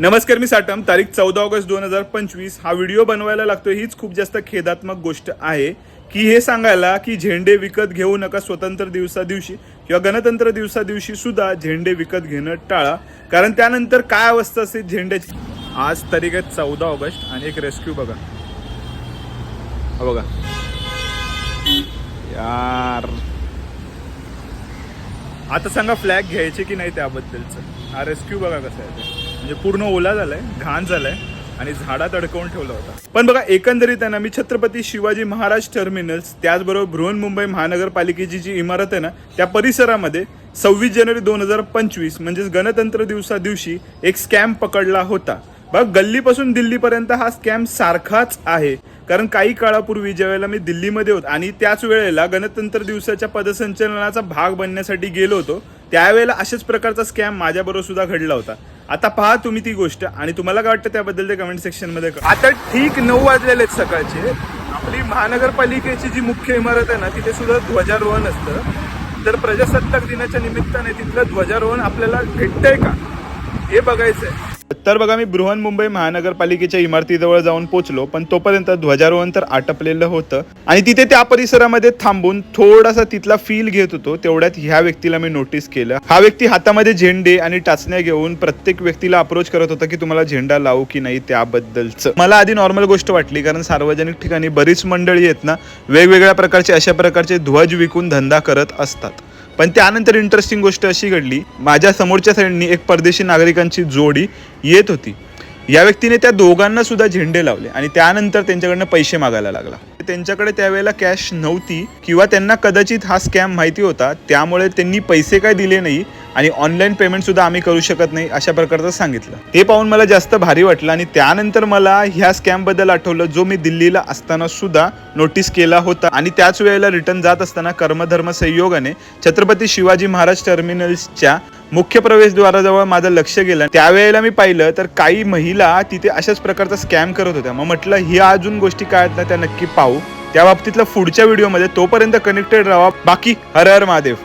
नमस्कार, मी साटम. तारीख 14 ऑगस्ट 2025. हा व्हिडिओ बनवायला लागतोय हीच खूप जास्त खेदात्मक गोष्ट आहे की हे सांगायला की झेंडे विकत घेऊ नका स्वतंत्र दिवसा दिवशी किंवा गणतंत्र दिवसा दिवशी सुद्धा झेंडे विकत घेणं टाळा, कारण त्यानंतर काय अवस्था असते झेंड्याची. आज तारीख आहे 14 ऑगस्ट आणि एक रेस्क्यू बघा. हा बघा यार, आता सांगा फ्लॅग घ्यायचे की नाही त्याबद्दलचं. हा रेस्क्यू बघा कसा आहे ते, म्हणजे पूर्ण ओला झालाय, घाण झालाय आणि झाडात अडकवून ठेवला होता. पण बघा एकंदरीत आहे ना, मी छत्रपती शिवाजी महाराज टर्मिनल्स त्याचबरोबर बृहन्मुंबई महानगरपालिकेची जी इमारत आहे ना त्या परिसरामध्ये 26 जानेवारी 2025 म्हणजेच गणतंत्र दिवसा दिवशी एक स्कॅम पकडला होता. बघा गल्लीपासून दिल्लीपर्यंत हा स्कॅम सारखाच आहे, कारण काही काळापूर्वी ज्यावेळेला मी दिल्लीमध्ये होतो आणि त्याच वेळेला गणतंत्र दिवसाच्या पदसंचलनाचा भाग बनण्यासाठी गेलो होतो, त्यावेळेला अशाच प्रकारचा स्कॅम माझ्याबरोबर सुद्धा घडला होता. आता पहा तुम्ही ती गोष्ट आणि तुम्हाला काय वाटतं त्याबद्दल ते कमेंट सेक्शन मध्ये. आता ठीक 9 वाजलेले आहेत सकाळचे. आपली महानगरपालिकेची जी मुख्य इमारत आहे ना तिथे सुद्धा ध्वजारोहण असतं. तर प्रजासत्ताक दिनाच्या निमित्ताने तिथलं ध्वजारोहण आपल्याला भेटतंय का हे बघायचंय. तर बघा मी बृहन्मुंबई महानगरपालिकेच्या इमारतीजवळ जाऊन पोहोचलो, पण तोपर्यंत ध्वजारोहण तर आटपलेलं होतं आणि तिथे त्या परिसरामध्ये थांबून थोडासा तिथला फील घेत होतो. तेवढ्यात ह्या व्यक्तीला मी नोटीस केलं. हा व्यक्ती हातामध्ये झेंडे आणि टाचण्या घेऊन प्रत्येक व्यक्तीला अप्रोच करत होता की तुम्हाला झेंडा लावू की नाही त्याबद्दलचं. मला आधी नॉर्मल गोष्ट वाटली, कारण सार्वजनिक ठिकाणी बरीच मंडळी आहेत ना वेगवेगळ्या प्रकारचे अशा प्रकारचे ध्वज विकून धंदा करत असतात. पण त्यानंतर इंटरेस्टिंग गोष्ट अशी घडली, माझ्या समोरच्या साईडनी एक परदेशी नागरिकांची जोडी येत होती. या व्यक्तीने त्या दोघांना सुद्धा झेंडे लावले आणि त्यानंतर त्यांच्याकडनं पैसे मागायला लागला. त्यांच्याकडे त्यावेळेला कॅश नव्हती किंवा त्यांना कदाचित हा स्कॅम माहिती होता, त्यामुळे त्यांनी पैसे काय दिले नाही आणि ऑनलाईन पेमेंट सुद्धा आम्ही करू शकत नाही अशा प्रकारचं सांगितलं. हे पाहून मला जास्त भारी वाटलं आणि त्यानंतर मला ह्या स्कॅम बद्दल आठवलं जो मी दिल्लीला असताना सुद्धा नोटीस केला होता. आणि त्याच वेळेला रिटर्न जात असताना कर्मधर्म संयोगाने छत्रपती शिवाजी महाराज टर्मिनल्सच्या मुख्य प्रवेशद्वाराजवळ माझं लक्ष गेलं. त्यावेळेला मी पाहिलं तर काही महिला तिथे अशाच प्रकारचा स्कॅम करत होत्या. मग म्हटलं ही अजून गोष्टी काय आहेत ना त्या नक्की पाहू. त्या बाबतीतला पुढच्या व्हिडिओमध्ये. तोपर्यंत कनेक्टेड राहा. बाकी हर हर महादेव.